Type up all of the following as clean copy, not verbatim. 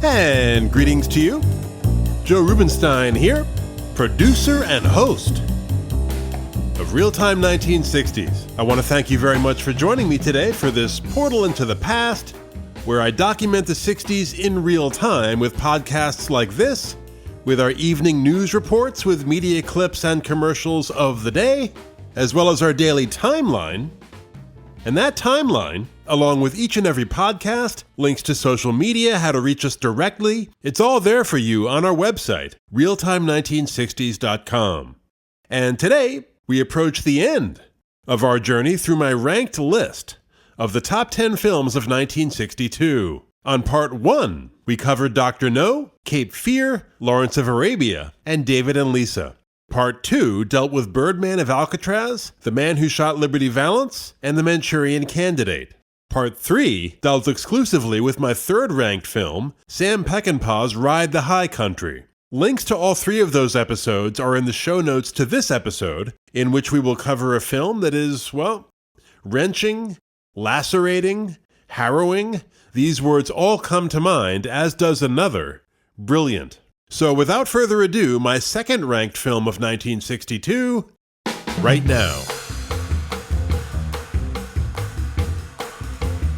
And greetings to you. Joe Rubenstein here, producer and host of Real-Time 1960s. I want to thank you very much for joining me today for this portal into the past, where I document the 60s in real time with podcasts like this, with our evening news reports with media clips and commercials of the day, as well as our daily timeline. And that timeline, along with each and every podcast, links to social media, how to reach us directly, it's all there for you on our website, realtime1960s.com. And today, we approach the end of our journey through my ranked list of the top 10 films of 1962. On part 1, we covered Dr. No, Cape Fear, Lawrence of Arabia, and David and Lisa. Part 2 dealt with Birdman of Alcatraz, The Man Who Shot Liberty Valance, and The Manchurian Candidate. Part 3 dealt exclusively with my third-ranked film, Sam Peckinpah's Ride the High Country. Links to all 3 of those episodes are in the show notes to this episode, in which we will cover a film that is, well, wrenching, lacerating, harrowing. These words all come to mind, as does another, brilliant. So without further ado, my second-ranked film of 1962, right now.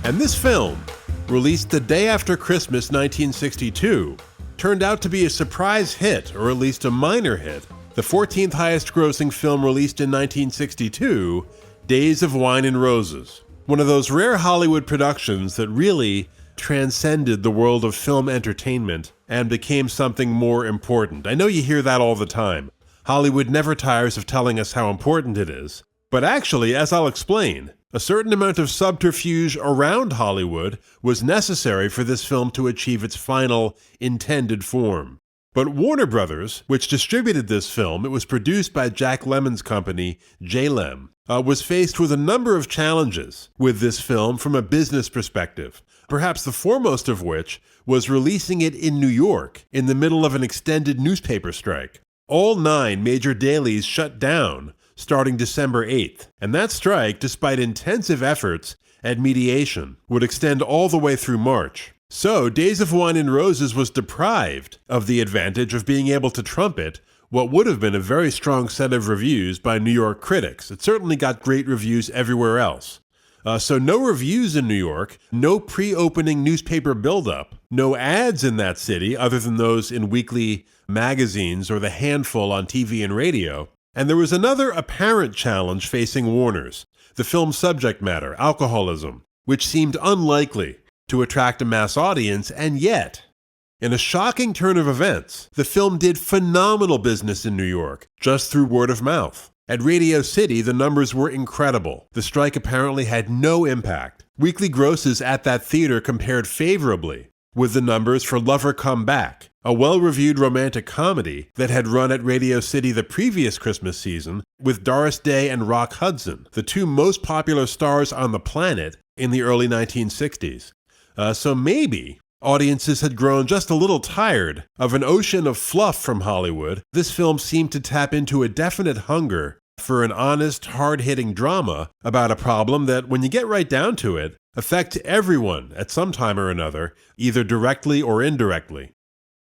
And this film, released the day after Christmas 1962, turned out to be a surprise hit, or at least a minor hit. The 14th highest grossing film released in 1962, Days of Wine and Roses. One of those rare Hollywood productions that really transcended the world of film entertainment and became something more important. I know you hear that all the time. Hollywood never tires of telling us how important it is. But actually, as I'll explain, a certain amount of subterfuge around Hollywood was necessary for this film to achieve its final intended form. But Warner Brothers, which distributed this film, it was produced by Jack Lemmon's company, J-Lem, was faced with a number of challenges with this film from a business perspective, perhaps the foremost of which was releasing it in New York in the middle of an extended newspaper strike. All 9 major dailies shut down starting December 8th, and that strike, despite intensive efforts at mediation, would extend all the way through March. So, Days of Wine and Roses was deprived of the advantage of being able to trumpet what would have been a very strong set of reviews by New York critics. It certainly got great reviews everywhere else. So no reviews in New York, no pre-opening newspaper buildup, no ads in that city other than those in weekly magazines or the handful on TV and radio. And there was another apparent challenge facing Warner's, the film's subject matter, alcoholism, which seemed unlikely to attract a mass audience, and yet, in a shocking turn of events, the film did phenomenal business in New York, just through word of mouth. At Radio City, the numbers were incredible. The strike apparently had no impact. Weekly grosses at that theater compared favorably with the numbers for Lover Come Back, a well-reviewed romantic comedy that had run at Radio City the previous Christmas season with Doris Day and Rock Hudson, the 2 most popular stars on the planet in the early 1960s. So maybe audiences had grown just a little tired of an ocean of fluff from Hollywood. This film seemed to tap into a definite hunger for an honest, hard-hitting drama about a problem that, when you get right down to it, affects everyone at some time or another, either directly or indirectly.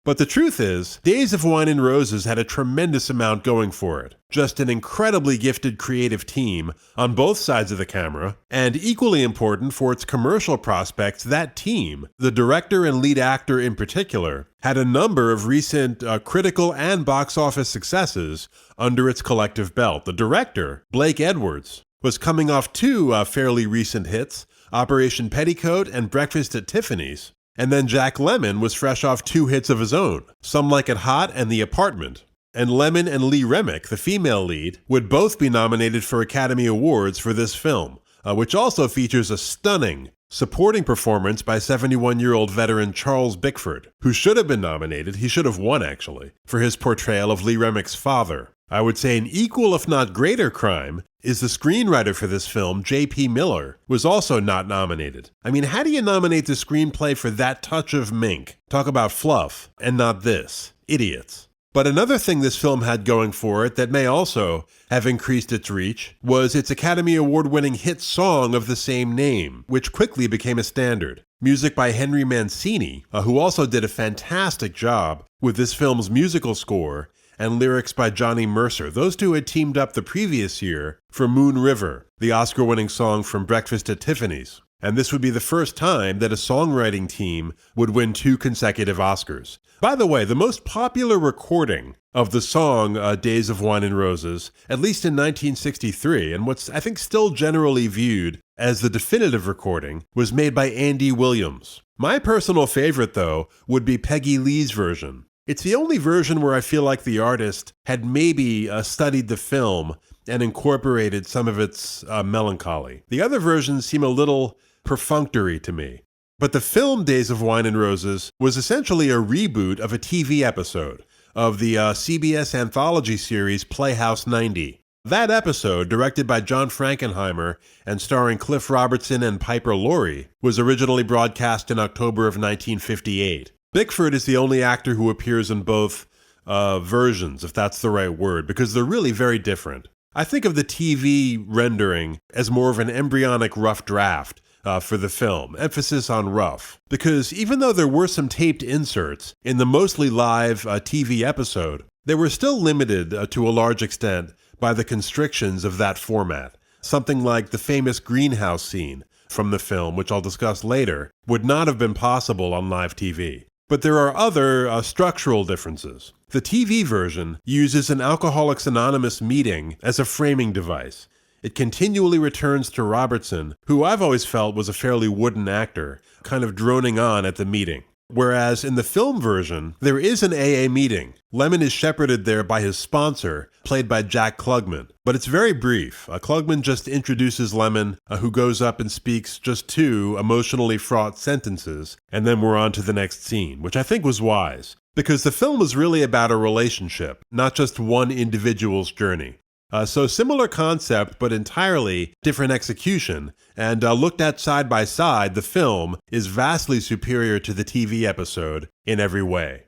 But the truth is, Days of Wine and Roses had a tremendous amount going for it. Just an incredibly gifted creative team on both sides of the camera, and equally important for its commercial prospects, that team, the director and lead actor in particular, had a number of recent critical and box office successes under its collective belt. The director, Blake Edwards, was coming off 2 fairly recent hits, Operation Petticoat and Breakfast at Tiffany's. And then Jack Lemmon was fresh off 2 hits of his own, Some Like It Hot and The Apartment. And Lemmon and Remick, the female lead, would both be nominated for Academy Awards for this film, which also features a stunning supporting performance by 71-year-old veteran Charles Bickford, who should have been nominated, he should have won actually, for his portrayal of Remick's father. I would say an equal if not greater crime is the screenwriter for this film, J.P. Miller, was also not nominated. I mean, how do you nominate the screenplay for that touch of mink? Talk about fluff, and not this. Idiots. But another thing this film had going for it that may also have increased its reach was its Academy Award-winning hit song of the same name, which quickly became a standard. Music by Henry Mancini, who also did a fantastic job with this film's musical score, and lyrics by Johnny Mercer. Those two had teamed up the previous year for Moon River, the Oscar-winning song from Breakfast at Tiffany's. And this would be the first time that a songwriting team would win 2 consecutive Oscars. By the way, the most popular recording of the song Days of Wine and Roses, at least in 1963, and what's I think still generally viewed as the definitive recording, was made by Andy Williams. My personal favorite, though, would be Peggy Lee's version. It's the only version where I feel like the artist had maybe studied the film and incorporated some of its melancholy. The other versions seem a little perfunctory to me. But the film Days of Wine and Roses was essentially a reboot of a TV episode of the CBS anthology series Playhouse 90. That episode, directed by John Frankenheimer and starring Cliff Robertson and Piper Laurie, was originally broadcast in October of 1958. Bickford is the only actor who appears in both versions, if that's the right word, because they're really very different. I think of the TV rendering as more of an embryonic rough draft for the film, emphasis on rough, because even though there were some taped inserts in the mostly live TV episode, they were still limited to a large extent by the constrictions of that format. Something like the famous greenhouse scene from the film, which I'll discuss later, would not have been possible on live TV. But there are other structural differences. The TV version uses an Alcoholics Anonymous meeting as a framing device. It continually returns to Robertson, who I've always felt was a fairly wooden actor, kind of droning on at the meeting. Whereas in the film version, there is an AA meeting. Lemmon is shepherded there by his sponsor, played by Jack Klugman. But it's very brief. Klugman just introduces Lemmon, who goes up and speaks just 2 emotionally fraught sentences, and then we're on to the next scene, which I think was wise. Because the film was really about a relationship, not just one individual's journey. So similar concept, but entirely different execution, and looked at side by side, the film is vastly superior to the TV episode in every way.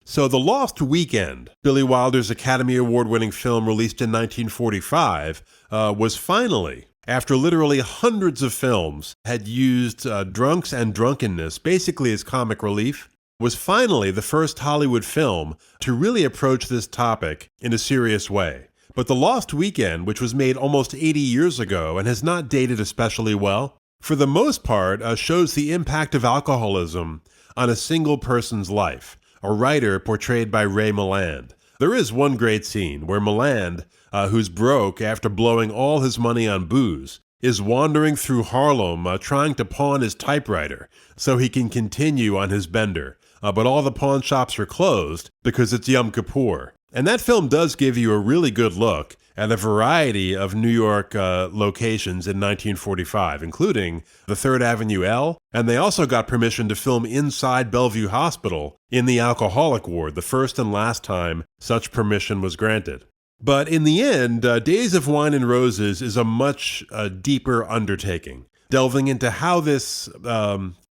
So The Lost Weekend, Billy Wilder's Academy Award-winning film released in 1945, was finally, after literally hundreds of films had used drunks and drunkenness basically as comic relief, was finally the first Hollywood film to really approach this topic in a serious way. But The Lost Weekend, which was made almost 80 years ago and has not dated especially well, for the most part shows the impact of alcoholism on a single person's life, a writer portrayed by Ray Milland. There is one great scene where Milland, who's broke after blowing all his money on booze, is wandering through Harlem trying to pawn his typewriter so he can continue on his bender. But all the pawn shops are closed because it's Yom Kippur. And that film does give you a really good look at a variety of New York locations in 1945, including the 3rd Avenue L, and they also got permission to film inside Bellevue Hospital in the alcoholic ward, the first and last time such permission was granted. But in the end, Days of Wine and Roses is a much deeper undertaking, delving into how this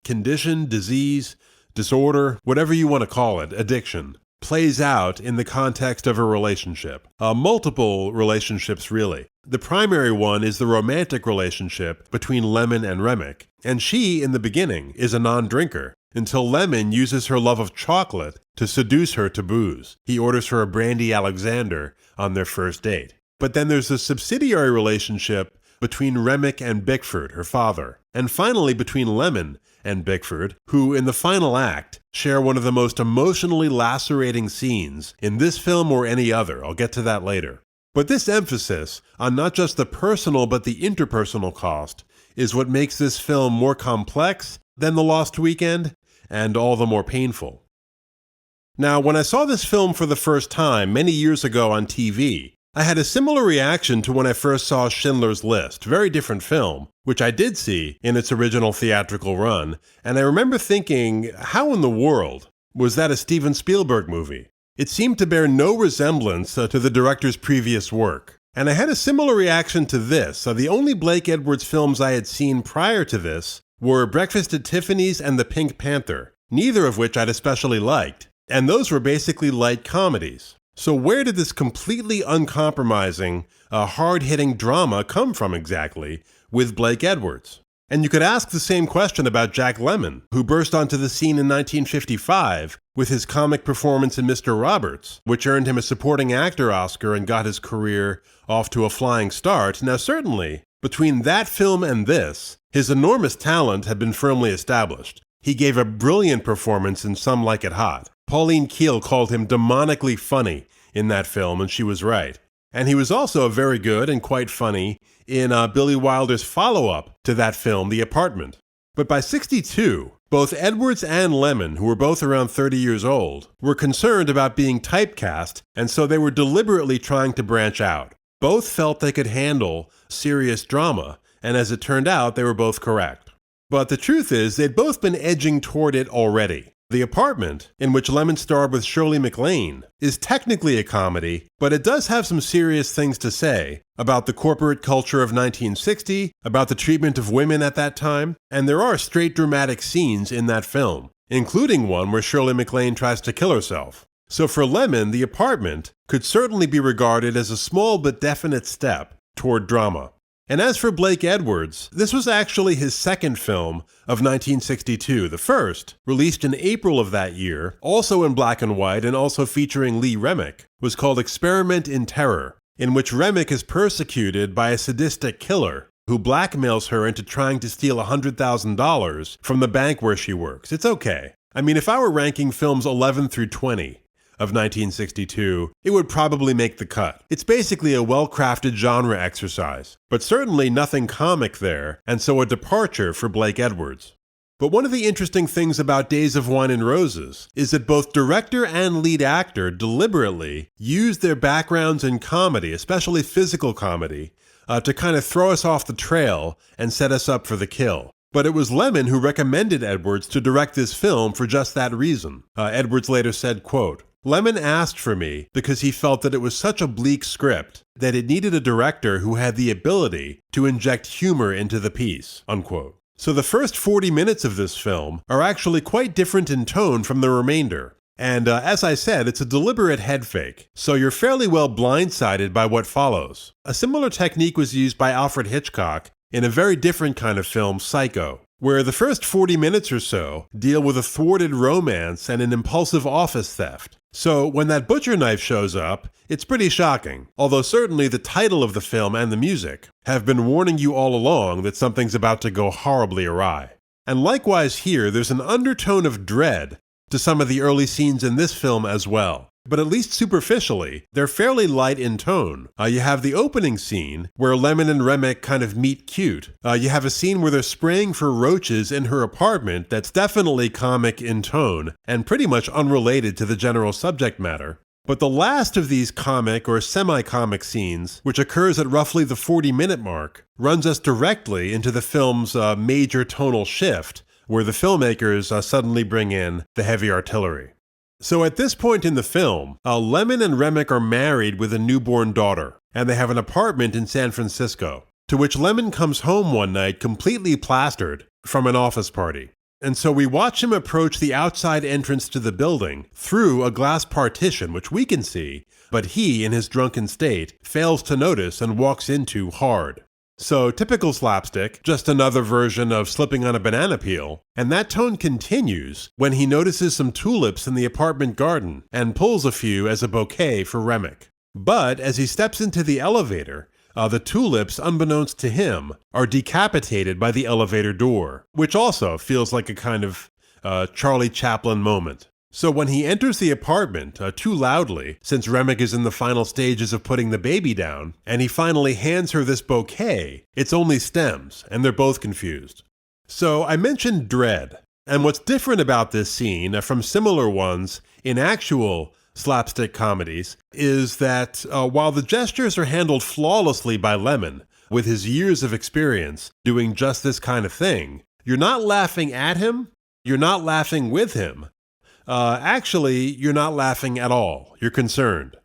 condition, disease, disorder, whatever you want to call it, addiction, plays out in the context of a relationship. Multiple relationships, really. The primary one is the romantic relationship between Lemmon and Remick, and she, in the beginning, is a non-drinker, until Lemmon uses her love of chocolate to seduce her to booze. He orders her a brandy Alexander on their first date. But then there's a subsidiary relationship between Remick and Bickford, her father, and finally between Lemmon and Bickford, who in the final act share one of the most emotionally lacerating scenes in this film or any other. I'll get to that later. But this emphasis on not just the personal but the interpersonal cost is what makes this film more complex than The Lost Weekend and all the more painful. Now, when I saw this film for the first time many years ago on TV, I had a similar reaction to when I first saw Schindler's List, very different film, which I did see in its original theatrical run, and I remember thinking, how in the world was that a Steven Spielberg movie? It seemed to bear no resemblance to the director's previous work. And I had a similar reaction to this. The only Blake Edwards films I had seen prior to this were Breakfast at Tiffany's and The Pink Panther, neither of which I'd especially liked. and those were basically light comedies. So where did this completely uncompromising, hard-hitting drama come from exactly with Blake Edwards? And you could ask the same question about Jack Lemmon, who burst onto the scene in 1955 with his comic performance in Mr. Roberts, which earned him a supporting actor Oscar and got his career off to a flying start. Now certainly, between that film and this, his enormous talent had been firmly established. He gave a brilliant performance in Some Like It Hot. Pauline Kael called him demonically funny in that film, and she was right. And he was also very good and quite funny in Billy Wilder's follow-up to that film, The Apartment. But by '62, both Edwards and Lemmon, who were both around 30 years old, were concerned about being typecast, and so they were deliberately trying to branch out. Both felt they could handle serious drama, and as it turned out, they were both correct. But the truth is, they'd both been edging toward it already. The Apartment, in which Lemmon starred with Shirley MacLaine, is technically a comedy, but it does have some serious things to say about the corporate culture of 1960, about the treatment of women at that time, and there are straight dramatic scenes in that film, including one where Shirley MacLaine tries to kill herself. So for Lemmon, The Apartment could certainly be regarded as a small but definite step toward drama. And as for Blake Edwards, this was actually his second film of 1962. The first, released in April of that year, also in black and white and also featuring Lee Remick, was called Experiment in Terror, in which Remick is persecuted by a sadistic killer who blackmails her into trying to steal $100,000 from the bank where she works. It's okay. I mean, if I were ranking films 11 through 20, of 1962, it would probably make the cut. It's basically a well-crafted genre exercise, but certainly nothing comic there, and so a departure for Blake Edwards. But one of the interesting things about Days of Wine and Roses is that both director and lead actor deliberately used their backgrounds in comedy, especially physical comedy, to kind of throw us off the trail and set us up for the kill. But it was Lemmon who recommended Edwards to direct this film for just that reason. Edwards later said, quote, "Lemmon asked for me because he felt that it was such a bleak script that it needed a director who had the ability to inject humor into the piece," unquote. So the first 40 minutes of this film are actually quite different in tone from the remainder. And as I said, it's a deliberate head fake, so you're fairly well blindsided by what follows. A similar technique was used by Alfred Hitchcock in a very different kind of film, Psycho, where the first 40 minutes or so deal with a thwarted romance and an impulsive office theft. So when that butcher knife shows up, it's pretty shocking, although certainly the title of the film and the music have been warning you all along that something's about to go horribly awry. And likewise here, there's an undertone of dread to some of the early scenes in this film as well. But at least superficially, they're fairly light in tone. You have the opening scene where Lemmon and Remick kind of meet cute. You have a scene where they're spraying for roaches in her apartment that's definitely comic in tone and pretty much unrelated to the general subject matter. But the last of these comic or semi-comic scenes, which occurs at roughly the 40-minute mark, runs us directly into the film's major tonal shift, where the filmmakers suddenly bring in the heavy artillery. So at this point in the film, Lemmon and Remick are married with a newborn daughter, and they have an apartment in San Francisco, to which Lemmon comes home one night completely plastered from an office party. And so we watch him approach the outside entrance to the building through a glass partition, which we can see, but he, in his drunken state, fails to notice and walks into hard. So typical slapstick, just another version of slipping on a banana peel, and that tone continues when he notices some tulips in the apartment garden and pulls a few as a bouquet for Remick. But as he steps into the elevator, the tulips, unbeknownst to him, are decapitated by the elevator door, which also feels like a kind of Charlie Chaplin moment. So when he enters the apartment too loudly, since Remick is in the final stages of putting the baby down, and he finally hands her this bouquet, it's only stems, and they're both confused. So I mentioned dread, and what's different about this scene from similar ones in actual slapstick comedies is that while the gestures are handled flawlessly by Lemmon, with his years of experience doing just this kind of thing, you're not laughing at him, you're not laughing with him. Actually, you're not laughing at all. You're concerned.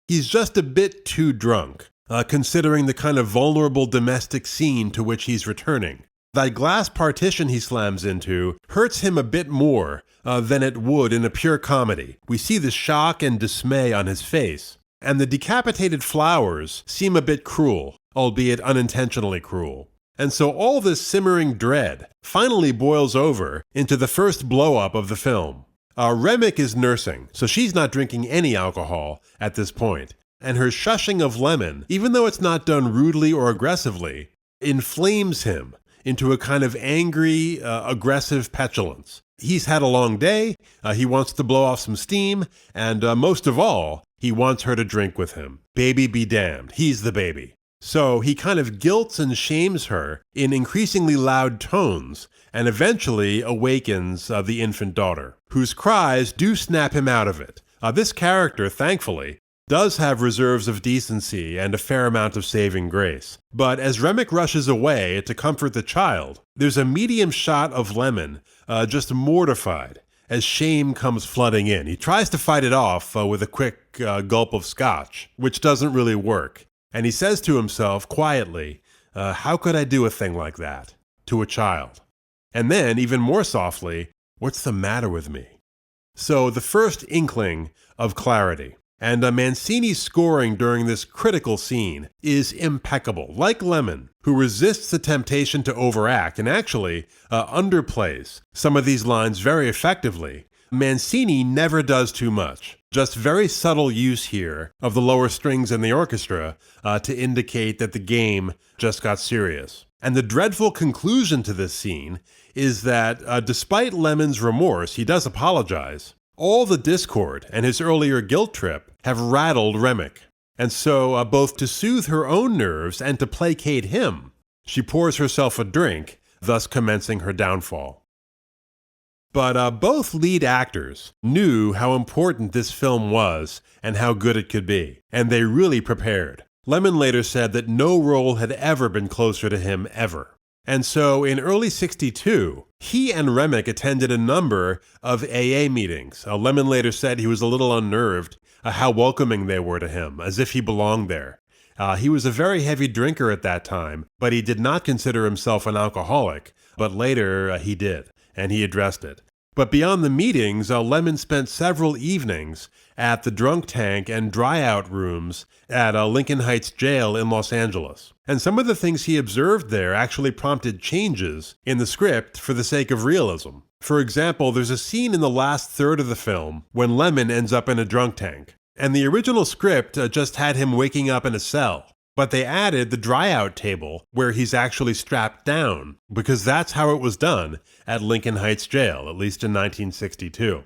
He's just a bit too drunk, considering the kind of vulnerable domestic scene to which he's returning. That glass partition he slams into hurts him a bit more than it would in a pure comedy. We see the shock and dismay on his face. And the decapitated flowers seem a bit cruel, albeit unintentionally cruel. And so all this simmering dread finally boils over into the first blow-up of the film. Remick is nursing, so she's not drinking any alcohol at this point. And her shushing of Lemmon, even though it's not done rudely or aggressively, inflames him into a kind of angry, aggressive petulance. He's had a long day, he wants to blow off some steam, and most of all, he wants her to drink with him. Baby be damned, he's the baby. So he kind of guilts and shames her in increasingly loud tones, and eventually awakens the infant daughter, whose cries do snap him out of it. This character, thankfully, does have reserves of decency and a fair amount of saving grace. But as Remick rushes away to comfort the child, there's a medium shot of Lemmon just mortified as shame comes flooding in. He tries to fight it off with a quick gulp of scotch, which doesn't really work. And he says to himself quietly, how could I do a thing like that to a child? And then, even more softly, what's the matter with me? So the first inkling of clarity. And Mancini's scoring during this critical scene is impeccable, like Lemmon, who resists the temptation to overact and actually underplays some of these lines very effectively. Mancini never does too much. Just very subtle use here of the lower strings in the orchestra to indicate that the game just got serious. And the dreadful conclusion to this scene is that despite Lemmon's remorse, he does apologize. All the discord and his earlier guilt trip have rattled Remick. And so, both to soothe her own nerves and to placate him, she pours herself a drink, thus commencing her downfall. But both lead actors knew how important this film was and how good it could be, and they really prepared. Lemmon later said that no role had ever been closer to him ever. And so in early '62, he and Remick attended a number of AA meetings. Lemmon later said he was a little unnerved how welcoming they were to him, as if he belonged there. He was a very heavy drinker at that time, but he did not consider himself an alcoholic, but later he did, and he addressed it. But beyond the meetings, Lemmon spent several evenings at the drunk tank and dry-out rooms at Lincoln Heights Jail in Los Angeles. And some of the things he observed there actually prompted changes in the script for the sake of realism. For example, there's a scene in the last third of the film when Lemmon ends up in a drunk tank. And the original script just had him waking up in a cell. But they added the dry-out table where he's actually strapped down, because that's how it was done at Lincoln Heights Jail, at least in 1962.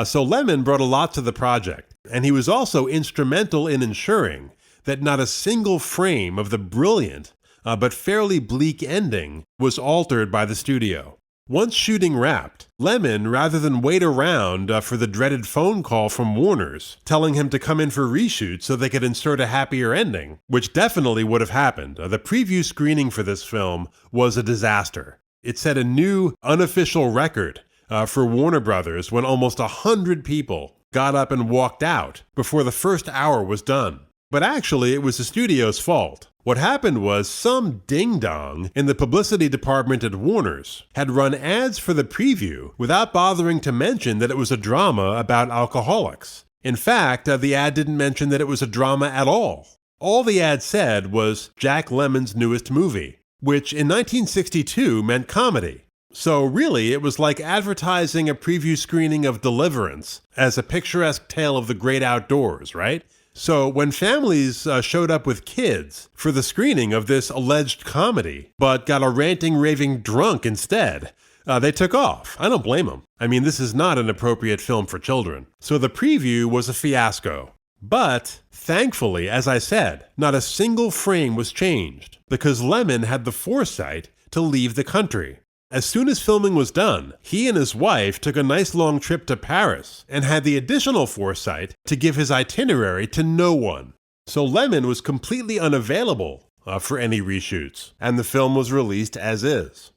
So Lemmon brought a lot to the project, and he was also instrumental in ensuring that not a single frame of the brilliant but fairly bleak ending was altered by the studio. Once shooting wrapped, Lemmon, rather than wait around for the dreaded phone call from Warner's telling him to come in for reshoots so they could insert a happier ending, which definitely would have happened. The preview screening for this film was a disaster. It set a new, unofficial record for Warner Brothers when almost 100 people got up and walked out before the first hour was done. But actually, it was the studio's fault. What happened was some ding-dong in the publicity department at Warner's had run ads for the preview without bothering to mention that it was a drama about alcoholics. In fact, the ad didn't mention that it was a drama at all. All the ad said was Jack Lemmon's newest movie, which in 1962 meant comedy. So really, it was like advertising a preview screening of Deliverance as a picturesque tale of the great outdoors, right? So when families showed up with kids for the screening of this alleged comedy, but got a ranting, raving drunk instead, they took off. I don't blame them. I mean, this is not an appropriate film for children. So the preview was a fiasco. But, thankfully, as I said, not a single frame was changed, because Lemmon had the foresight to leave the country. As soon as filming was done, he and his wife took a nice long trip to Paris and had the additional foresight to give his itinerary to no one. So Lemmon was completely unavailable for any reshoots, and the film was released as is.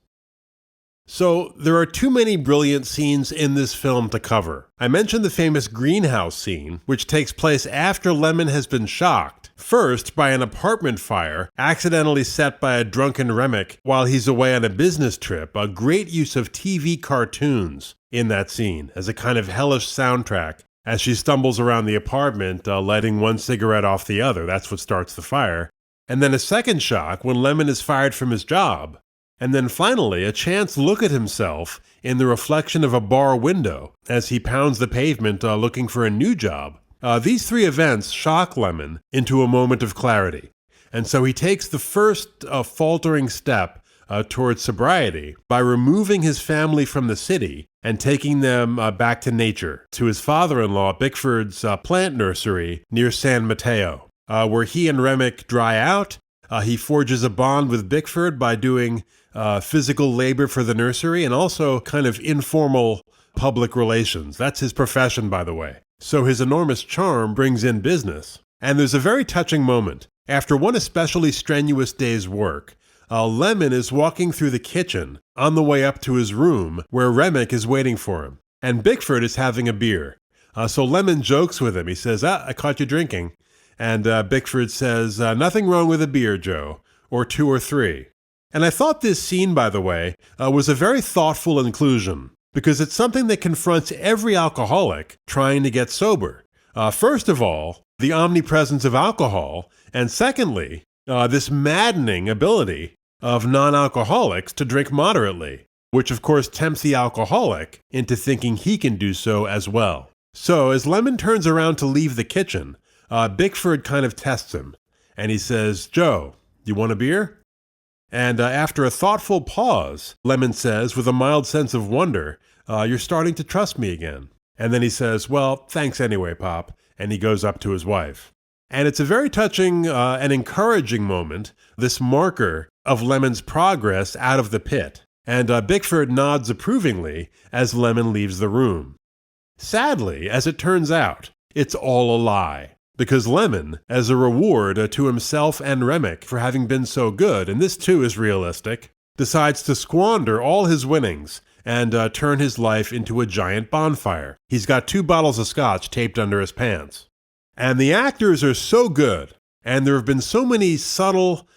So, there are too many brilliant scenes in this film to cover. I mentioned the famous greenhouse scene, which takes place after Lemmon has been shocked, first by an apartment fire accidentally set by a drunken Remick while he's away on a business trip, a great use of TV cartoons in that scene as a kind of hellish soundtrack as she stumbles around the apartment, lighting one cigarette off the other. That's what starts the fire. And then a second shock when Lemmon is fired from his job. And then finally, a chance look at himself in the reflection of a bar window as he pounds the pavement looking for a new job. These three events shock Lemmon into a moment of clarity. And so he takes the first faltering step towards sobriety by removing his family from the city and taking them back to nature, to his father-in-law Bickford's plant nursery near San Mateo, where he and Remick dry out. He forges a bond with Bickford by doing physical labor for the nursery and also kind of informal public relations. That's his profession, by the way. So his enormous charm brings in business. And there's a very touching moment. After one especially strenuous day's work, Lemmon is walking through the kitchen on the way up to his room where Remick is waiting for him. And Bickford is having a beer. So Lemmon jokes with him. He says, I caught you drinking. And Bickford says, nothing wrong with a beer, Joe, or two or three. And I thought this scene, by the way, was a very thoughtful inclusion, because it's something that confronts every alcoholic trying to get sober. First of all, the omnipresence of alcohol, and secondly, this maddening ability of non-alcoholics to drink moderately, which of course tempts the alcoholic into thinking he can do so as well. So as Lemmon turns around to leave the kitchen, Bickford kind of tests him, and he says, Joe, you want a beer? And after a thoughtful pause, Lemmon says, with a mild sense of wonder, you're starting to trust me again. And then he says, well, thanks anyway, Pop, and he goes up to his wife. And it's a very touching and encouraging moment, this marker of Lemmon's progress out of the pit. And Bickford nods approvingly as Lemmon leaves the room. Sadly, as it turns out, it's all a lie. Because Lemmon, as a reward to himself and Remick for having been so good, and this too is realistic, decides to squander all his winnings and turn his life into a giant bonfire. He's got 2 bottles of scotch taped under his pants. And the actors are so good, and there have been so many subtle,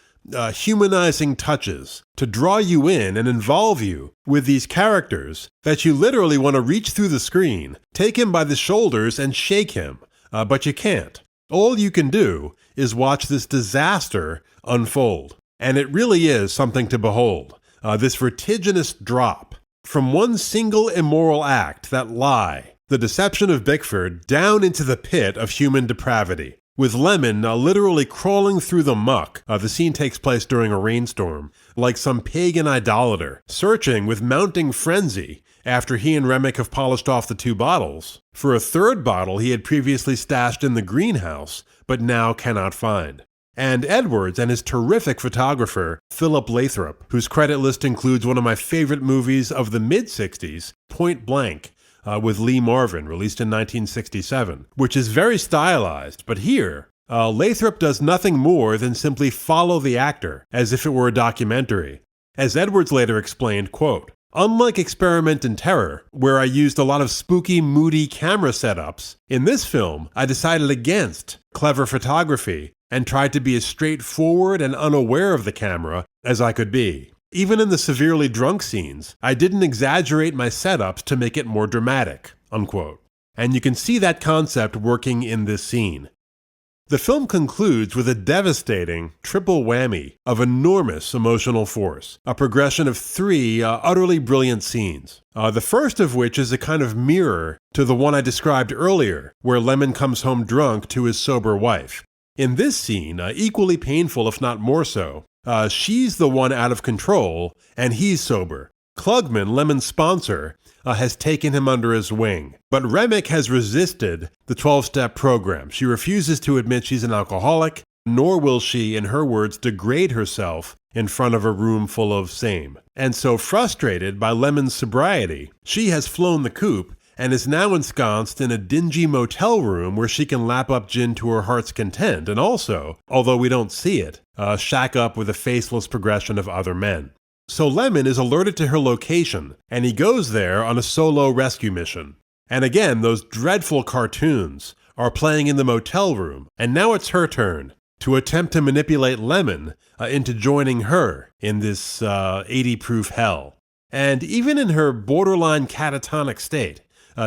humanizing touches to draw you in and involve you with these characters that you literally want to reach through the screen, take him by the shoulders and shake him, but you can't. All you can do is watch this disaster unfold. And it really is something to behold. This vertiginous drop from one single immoral act, that lie, the deception of Bickford, down into the pit of human depravity. With Lemmon literally crawling through the muck. The scene takes place during a rainstorm, like some pagan idolater, searching with mounting frenzy after he and Remick have polished off the 2 bottles, for a third bottle he had previously stashed in the greenhouse, but now cannot find. And Edwards and his terrific photographer, Philip Lathrop, whose credit list includes one of my favorite movies of the mid-60s, Point Blank, with Lee Marvin, released in 1967, which is very stylized, but here, Lathrop does nothing more than simply follow the actor, as if it were a documentary. As Edwards later explained, quote, unlike Experiment in Terror, where I used a lot of spooky, moody camera setups, in this film, I decided against clever photography and tried to be as straightforward and unaware of the camera as I could be. Even in the severely drunk scenes, I didn't exaggerate my setups to make it more dramatic, unquote. And you can see that concept working in this scene. The film concludes with a devastating triple whammy of enormous emotional force, a progression of 3 utterly brilliant scenes. The first of which is a kind of mirror to the one I described earlier, where Lemmon comes home drunk to his sober wife. In this scene, equally painful if not more so, she's the one out of control, and he's sober. Klugman, Lemmon's sponsor, has taken him under his wing. But Remick has resisted the 12-step program. She refuses to admit she's an alcoholic, nor will she, in her words, degrade herself in front of a room full of same. And so frustrated by Lemmon's sobriety, she has flown the coop and is now ensconced in a dingy motel room where she can lap up gin to her heart's content and also, although we don't see it, shack up with a faceless progression of other men. So Lemmon is alerted to her location, and he goes there on a solo rescue mission. And again, those dreadful cartoons are playing in the motel room, and now it's her turn to attempt to manipulate Lemmon into joining her in this 80-proof hell. And even in her borderline catatonic state,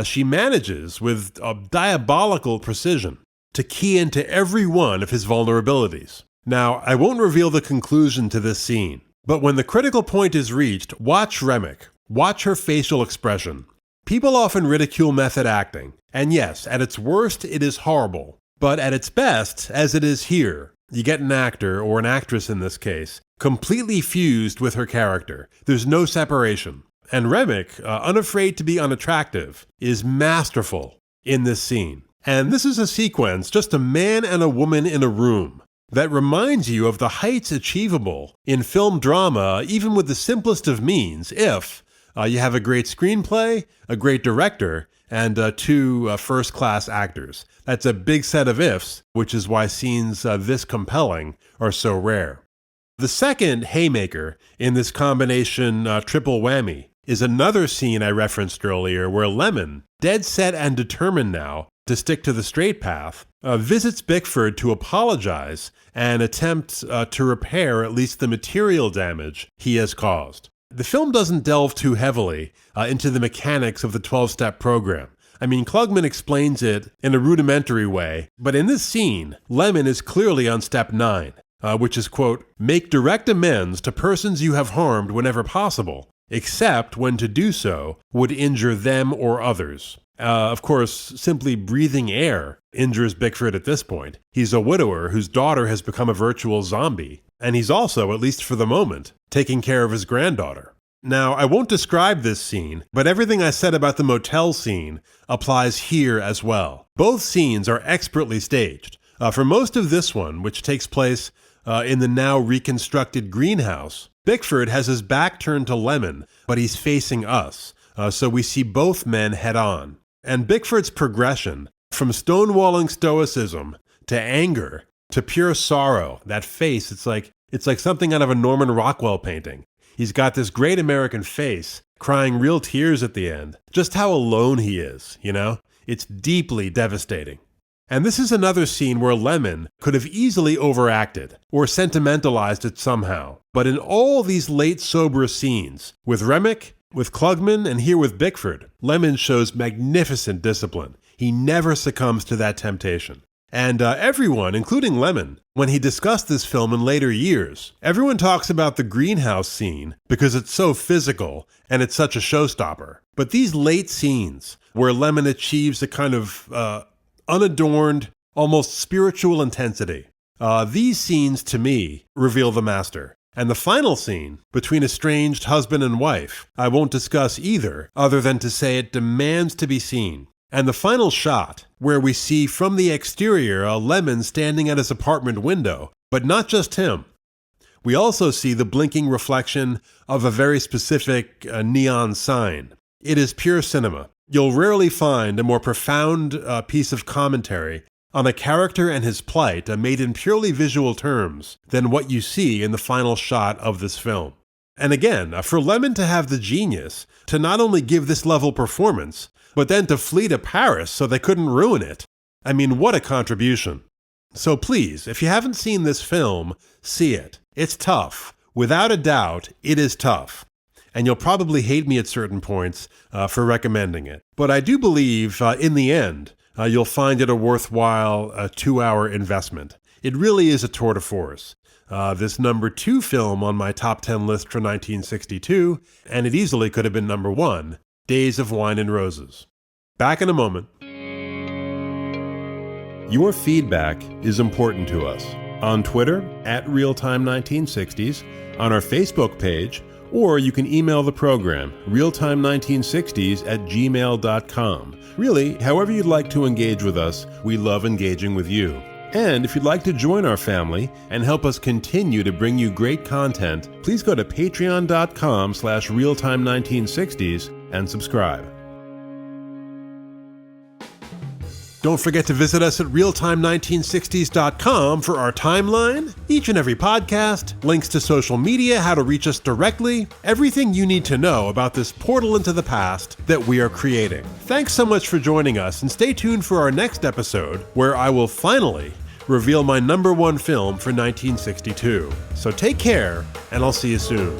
she manages, with a diabolical precision, to key into every one of his vulnerabilities. Now, I won't reveal the conclusion to this scene, but when the critical point is reached, watch Remick. Watch her facial expression. People often ridicule method acting, and yes, at its worst, it is horrible. But at its best, as it is here, you get an actor, or an actress in this case, completely fused with her character. There's no separation. And Remick, unafraid to be unattractive, is masterful in this scene. And this is a sequence, just a man and a woman in a room, that reminds you of the heights achievable in film drama, even with the simplest of means, if you have a great screenplay, a great director, and two first-class actors. That's a big set of ifs, which is why scenes this compelling are so rare. The second haymaker in this combination triple whammy is another scene I referenced earlier where Lemmon, dead set and determined now to stick to the straight path, visits Bickford to apologize and attempt to repair at least the material damage he has caused. The film doesn't delve too heavily into the mechanics of the 12-step program. I mean, Klugman explains it in a rudimentary way, but in this scene, Lemmon is clearly on step 9, which is, quote, make direct amends to persons you have harmed whenever possible, except when to do so would injure them or others. Of course, simply breathing air injures Bickford at this point. He's a widower whose daughter has become a virtual zombie, and he's also, at least for the moment, taking care of his granddaughter. Now, I won't describe this scene, but everything I said about the motel scene applies here as well. Both scenes are expertly staged. For most of this one, which takes place in the now reconstructed greenhouse, Bickford has his back turned to Lemmon, but he's facing us, so we see both men head on. And Bickford's progression, from stonewalling stoicism to anger to pure sorrow, that face, it's like something out of a Norman Rockwell painting. He's got this great American face, crying real tears at the end. Just how alone he is, you know? It's deeply devastating. And this is another scene where Lemmon could have easily overacted or sentimentalized it somehow. But in all these late sober scenes, with Remick, with Klugman, and here with Bickford, Lemmon shows magnificent discipline. He never succumbs to that temptation. And everyone, including Lemmon, when he discussed this film in later years, everyone talks about the greenhouse scene because it's so physical and it's such a showstopper. But these late scenes where Lemmon achieves a kind of unadorned, almost spiritual intensity, these scenes, to me, reveal the master. And the final scene, between estranged husband and wife, I won't discuss either, other than to say it demands to be seen. And the final shot, where we see from the exterior a Lemmon standing at his apartment window, but not just him. We also see the blinking reflection of a very specific neon sign. It is pure cinema. You'll rarely find a more profound piece of commentary on a character and his plight made in purely visual terms than what you see in the final shot of this film. And again, for Lemmon to have the genius to not only give this level performance, but then to flee to Paris so they couldn't ruin it. I mean, what a contribution. So please, if you haven't seen this film, see it. It's tough. Without a doubt, it is tough. And you'll probably hate me at certain points for recommending it. But I do believe, in the end, you'll find it a worthwhile 2-hour investment. It really is a tour de force. This number 2 film on my top 10 list for 1962, and it easily could have been number 1, Days of Wine and Roses. Back in a moment. Your feedback is important to us. On Twitter, @Realtime1960s, on our Facebook page, or you can email the program, realtime1960s@gmail.com. Really, however you'd like to engage with us, we love engaging with you. And if you'd like to join our family and help us continue to bring you great content, please go to patreon.com/realtime1960s and subscribe. Don't forget to visit us at realtime1960s.com for our timeline, each and every podcast, links to social media, how to reach us directly, everything you need to know about this portal into the past that we are creating. Thanks so much for joining us, and stay tuned for our next episode, where I will finally reveal my #1 film for 1962. So take care, and I'll see you soon.